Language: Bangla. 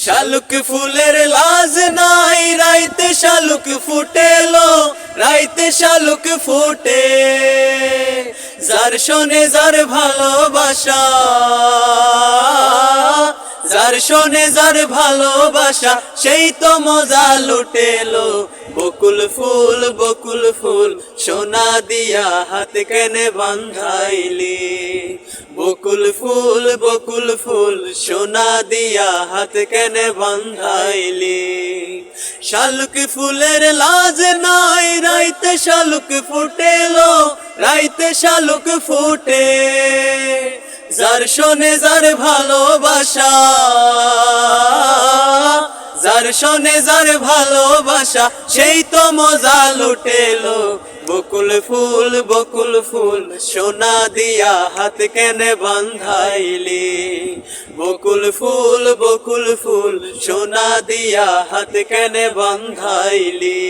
শালুক ফুলের লাজ নাই, রাইতে শালুক ফুটেলো, রাইতে শালুক ফুটে। যার শোনে যার ভালোবাসা, যার শোনে যার ভালোবাসা, সেই তো মজা লুটেলো। বকুল ফুল সোনা দিয়া হাত কেনে বান্ধাইলি। বকুল ফুল সোনা দিয়া হাত কেনে বান্ধাইলি। শালুক ফুলের লাজ নাই, রাইতে শালুক ফুটেলো, রাইতে শালুক ফুটে। যার শোনে যার ভালোবাসা, যার শোনে যার ভালোবাসা, সেই তো মজা লুটেলো। বকুল ফুল সোনা দিয়া হাত কেনে বান্ধাইলি। বকুল ফুল সোনা দিয়া হাত কেনে বান্ধাইলি।